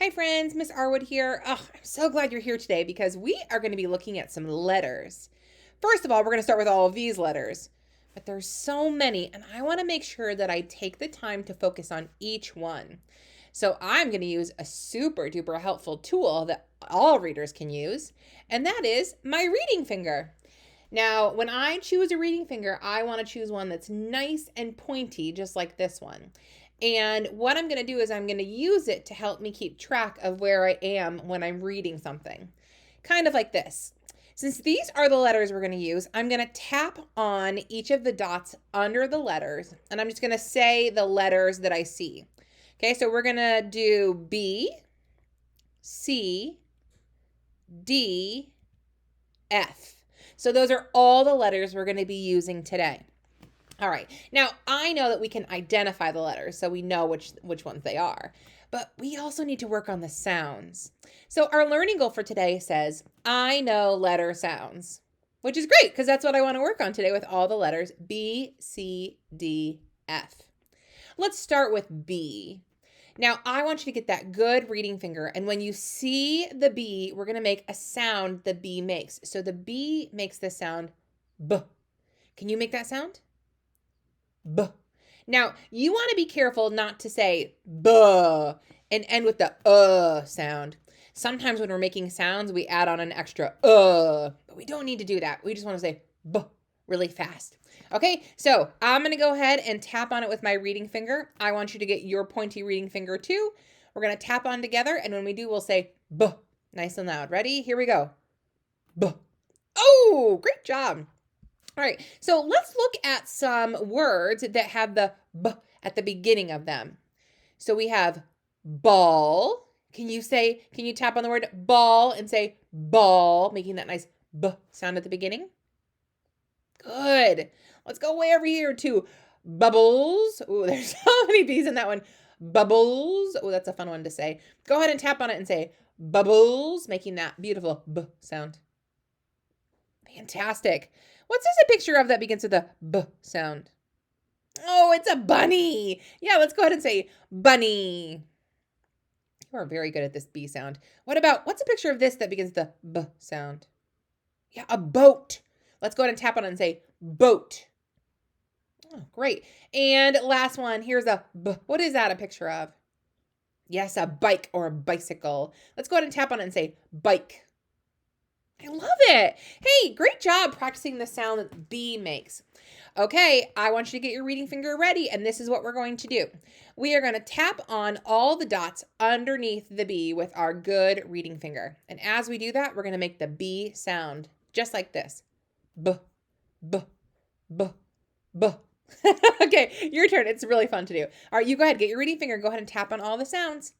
Hi friends, Miss Arwood here. Oh, I'm so glad you're here today because we are going to be looking at some letters. First of all, we're going to start with all of these letters, but there's so many and I want to make sure that I take the time to focus on each one. So I'm going to use a super duper helpful tool that all readers can use, and that is my reading finger. Now, when I choose a reading finger, I want to choose one that's nice and pointy, just like this one. And what I'm going to do is I'm going to use it to help me keep track of where I am when I'm reading something. Kind of like this. Since these are the letters we're going to use, I'm going to tap on each of the dots under the letters, and I'm just going to say the letters that I see. Okay, so we're going to do B, C, D, F. So those are all the letters we're going to be using today. All right. Now, I know that we can identify the letters, so we know which ones they are. But we also need to work on the sounds. So our learning goal for today says, I know letter sounds, which is great because that's what I want to work on today with all the letters B, C, D, F. Let's start with B. Now, I want you to get that good reading finger, and when you see the B, we're going to make a sound the B makes. So the B makes the sound B. Can you make that sound? B. Now, you want to be careful not to say B and end with the sound. Sometimes when we're making sounds, we add on an extra but we don't need to do that. We just want to say B really fast. Okay, so I'm going to go ahead and tap on it with my reading finger. I want you to get your pointy reading finger too. We're going to tap on together, and when we do, we'll say B, nice and loud. Ready? Here we go. B. Oh, great job. All right, so let's look at some words that have the B at the beginning of them. So we have ball. Can you tap on the word ball and say ball, making that nice B sound at the beginning? Good. Let's go way over here to bubbles. Ooh, there's so many B's in that one. Bubbles. Oh, that's a fun one to say. Go ahead and tap on it and say bubbles, making that beautiful B sound. Fantastic. What's this a picture of that begins with a B sound? Oh, it's a bunny. Yeah, let's go ahead and say bunny. You are very good at this B sound. What's a picture of this that begins with the B sound? Yeah, a boat. Let's go ahead and tap on it and say boat. Oh, great. And last one, here's a B. What is that a picture of? Yes, a bike or a bicycle. Let's go ahead and tap on it and say bike. I love it. Hey, great job practicing the sound that B makes. Okay, I want you to get your reading finger ready, and this is what we're going to do. We are going to tap on all the dots underneath the B with our good reading finger. And as we do that, we're going to make the B sound just like this. B, B, B, B. Okay, your turn. It's really fun to do. All right, you go ahead. Get your reading finger. Go ahead and tap on all the sounds.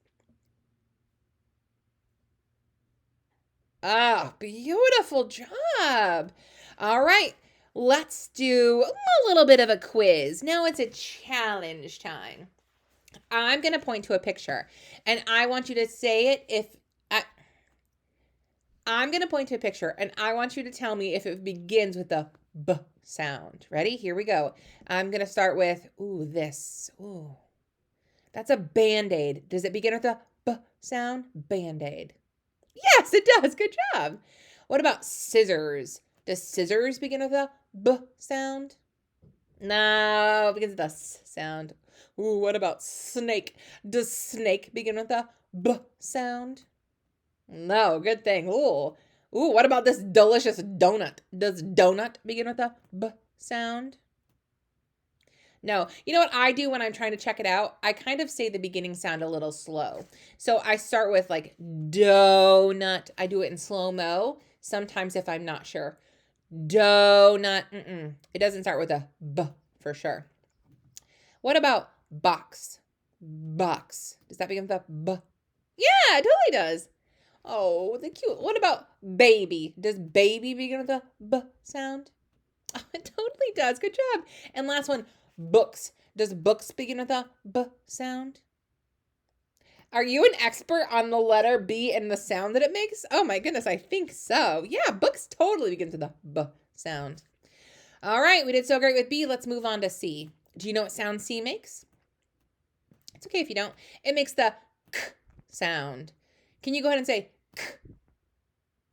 Ah, beautiful job. All right, let's do a little bit of a quiz. Now it's a challenge time. I'm going to point to a picture, and I want you to say it I'm going to point to a picture, and I want you to tell me if it begins with the B sound. Ready? Here we go. I'm going to start with, this. Ooh, that's a Band-Aid. Does it begin with the B sound? Band-Aid. Yes, it does. Good job. What about scissors? Does scissors begin with a B sound? No, it begins with a S sound. Ooh, what about snake? Does snake begin with a B sound? No, good thing. Ooh, what about this delicious donut? Does donut begin with a B sound? No. You know what I do when I'm trying to check it out? I kind of say the beginning sound a little slow. So I start with like donut. I do it in slow-mo sometimes if I'm not sure. Donut. It doesn't start with a B for sure. What about box? Box. Does that begin with a B? Yeah, it totally does. Oh, the cute. What about baby? Does baby begin with a B sound? Oh, it totally does. Good job. And last one, books. Does books begin with a B sound? Are you an expert on the letter B and the sound that it makes? Oh my goodness, I think so. Yeah, books totally begins with a B sound. All right, we did so great with B. Let's move on to C. Do you know what sound C makes? It's okay if you don't. It makes the K sound. Can you go ahead and say k?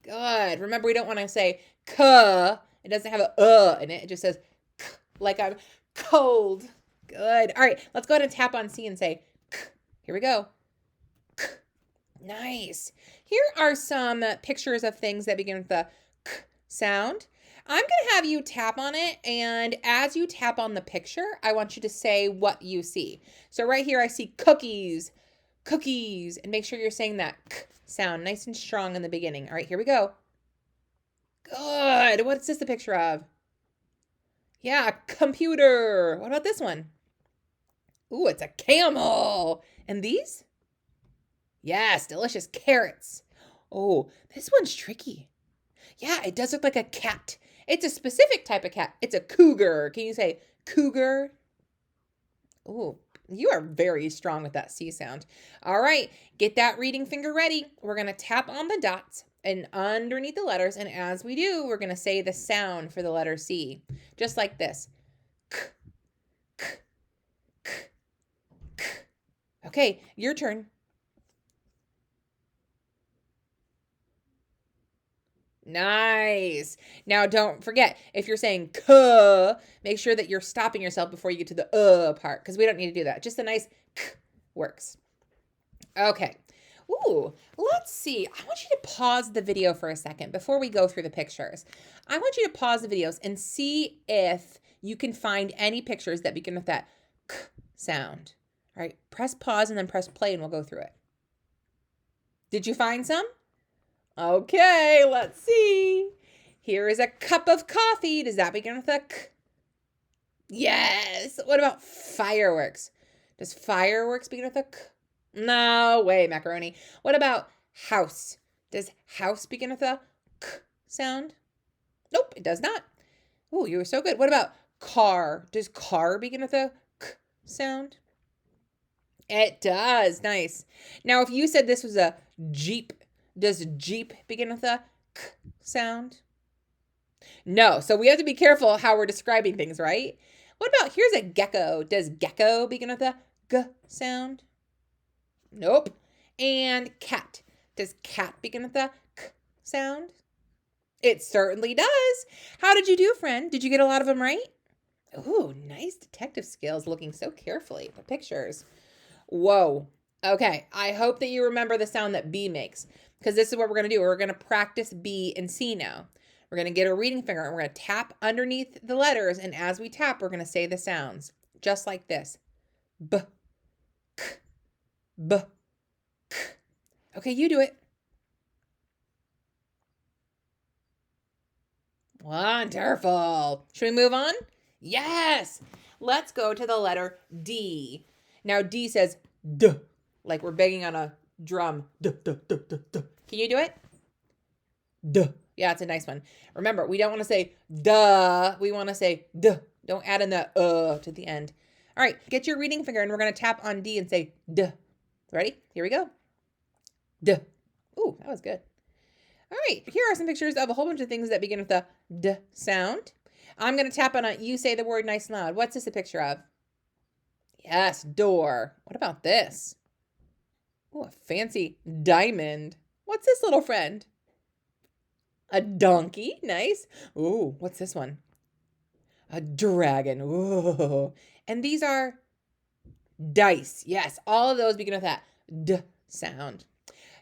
Good. Remember, we don't want to say k. It doesn't have a in it. It just says k, like I'm cold. Good. All right, let's go ahead and tap on C and say k. Here we go. K. Nice. Here are some pictures of things that begin with the k sound. I'm going to have you tap on it, and as you tap on the picture, I want you to say what you see. So right here, I see cookies, cookies, and make sure you're saying that k sound nice and strong in the beginning. All right, here we go. Good. What's this a picture of? Yeah, computer. What about this one? Ooh, it's a camel. And these? Yes, delicious carrots. Oh, this one's tricky. Yeah, it does look like a cat. It's a specific type of cat. It's a cougar. Can you say cougar? Ooh, you are very strong with that C sound. All right, get that reading finger ready. We're going to tap on the dots and underneath the letters. And as we do, we're going to say the sound for the letter C, just like this. K, k, k, k. Okay, your turn. Nice. Now, don't forget, if you're saying k, make sure that you're stopping yourself before you get to the part, because we don't need to do that. Just a nice k works. Okay. Ooh, let's see. I want you to pause the video for a second before we go through the pictures. I want you to pause the videos and see if you can find any pictures that begin with that k sound. All right, press pause and then press play and we'll go through it. Did you find some? Okay, let's see. Here is a cup of coffee. Does that begin with a k? Yes. What about fireworks? Does fireworks begin with a k? No way, macaroni. What about house? Does house begin with a k sound? Nope, it does not. Oh, you were so good. What about car? Does car begin with a k sound? It does. Nice. Now, if you said this was a Jeep, does Jeep begin with a k sound? No. So we have to be careful how we're describing things, right? What about, here's a gecko. Does gecko begin with a g sound? Nope. And cat. Does cat begin with a k sound? It certainly does. How did you do, friend? Did you get a lot of them right? Ooh, nice detective skills, looking so carefully at the pictures. Whoa. Okay, I hope that you remember the sound that B makes, because this is what we're going to do. We're going to practice B and C now. We're going to get a reading finger and we're going to tap underneath the letters, and as we tap, we're going to say the sounds, just like this. B, k, b, k. Okay, you do it. Wonderful. Should we move on? Yes. Let's go to the letter D. Now, D says D, like we're banging on a drum. D, d, d, d, d. Can you do it? D. Yeah, it's a nice one. Remember, we don't want to say duh. We want to say D. Don't add in the to the end. All right, get your reading finger and we're going to tap on D and say D. Ready? Here we go. D. Ooh, that was good. All right, here are some pictures of a whole bunch of things that begin with the D sound. I'm going to tap on it. You say the word nice and loud. What's this a picture of? Yes, door. What about this? Oh, a fancy diamond. What's this little friend? A donkey. Nice. Ooh, what's this one? A dragon. Ooh. And these are dice. Yes, all of those begin with that D sound.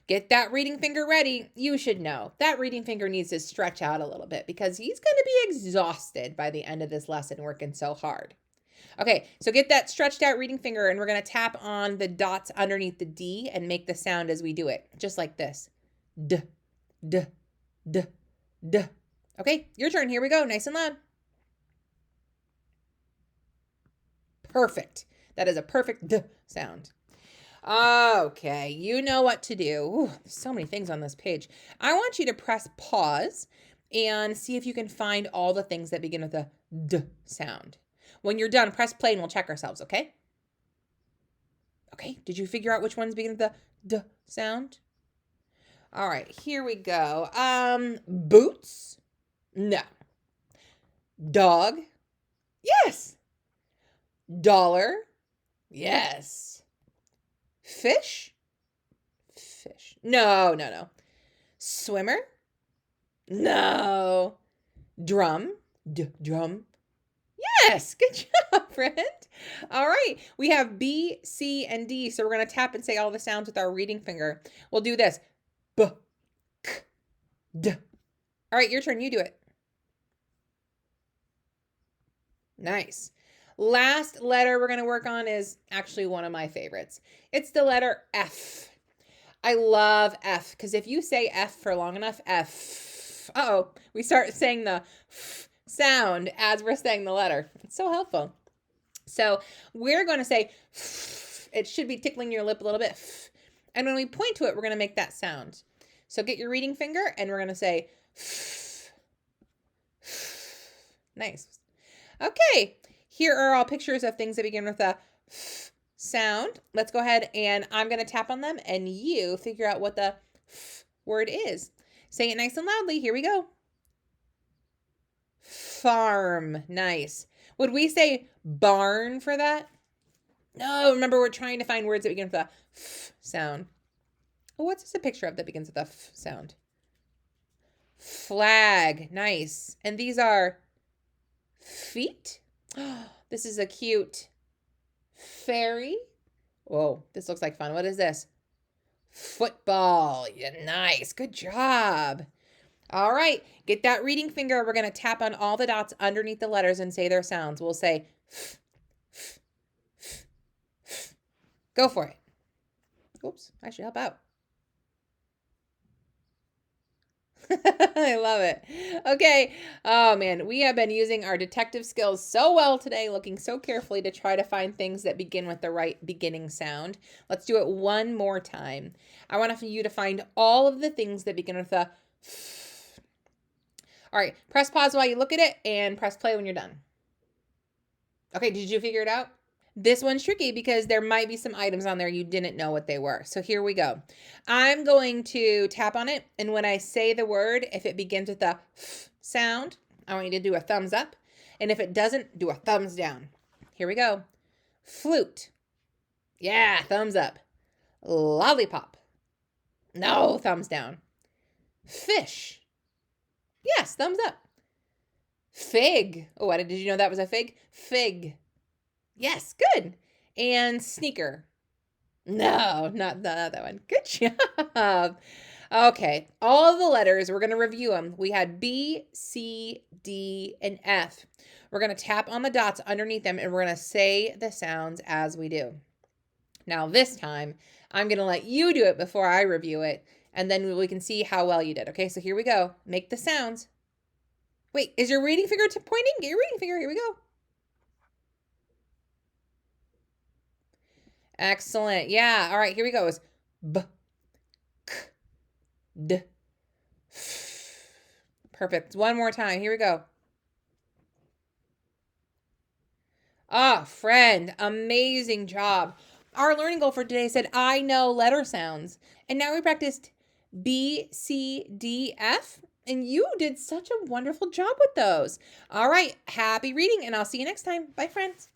Get that reading finger ready. You should know that reading finger needs to stretch out a little bit because he's going to be exhausted by the end of this lesson working so hard. Okay, so get that stretched out reading finger and we're going to tap on the dots underneath the D and make the sound as we do it, just like this. D, D, D, D. Okay, your turn. Here we go. Nice and loud. Perfect. That is a perfect D sound. Okay, you know what to do. Ooh, there's so many things on this page. I want you to press pause and see if you can find all the things that begin with a D sound. When you're done, press play and we'll check ourselves, okay? Okay, did you figure out which ones begin with the D sound? All right, here we go. Boots? No. Dog? Yes. Dollar? Yes. Fish? No, no, no. Swimmer? No. Drum? Drum. Yes, good job, friend. All right, we have B, C, and D. So we're going to tap and say all the sounds with our reading finger. We'll do this. B, K, D. All right, your turn. You do it. Nice. Last letter we're going to work on is actually one of my favorites. It's the letter F. I love F because if you say F for long enough, F, we start saying the F sound as we're saying the letter. It's so helpful. So we're going to say F. It should be tickling your lip a little bit. F. And when we point to it, we're going to make that sound. So get your reading finger and we're going to say F. F. Nice. Okay, here are all pictures of things that begin with a F sound. Let's go ahead and I'm going to tap on them and you figure out what the F word is. Say it nice and loudly. Here we go. Farm. Nice. Would we say barn for that? No, remember we're trying to find words that begin with a F sound. Well, what's this a picture of that begins with a F sound? Flag. Nice. And these are feet. This is a cute fairy. Whoa, this looks like fun. What is this? Football. Yeah, nice. Good job. All right, get that reading finger. We're going to tap on all the dots underneath the letters and say their sounds. We'll say F, F, F, F. Go for it. Oops, I should help out. I love it. Okay. Oh man, we have been using our detective skills so well today, looking so carefully to try to find things that begin with the right beginning sound. Let's do it one more time. I want you to find all of the things that begin with a F. All right, press pause while you look at it and press play when you're done. Okay, did you figure it out? This one's tricky because there might be some items on there you didn't know what they were. So here we go. I'm going to tap on it. And when I say the word, if it begins with a F sound, I want you to do a thumbs up. And if it doesn't, do a thumbs down. Here we go. Flute. Yeah, thumbs up. Lollipop. No, thumbs down. Fish. Yes, thumbs up. Fig. Oh, did you know that was a fig? Fig. Yes, good. And sneaker. No, not the other one. Good job. Okay, all the letters, we're going to review them. We had B, C, D, and F. We're going to tap on the dots underneath them, and we're going to say the sounds as we do. Now, this time, I'm going to let you do it before I review it, and then we can see how well you did. Okay, so here we go. Make the sounds. Wait, is your reading finger pointing? Get your reading finger. Here we go. Excellent. Yeah. All right, here we go. It's B, K, D, F. Perfect. One more time. Here we go. Ah, friend, amazing job. Our learning goal for today said, I know letter sounds. And now we practiced B, C, D, F. And you did such a wonderful job with those. All right. Happy reading, and I'll see you next time. Bye, friends.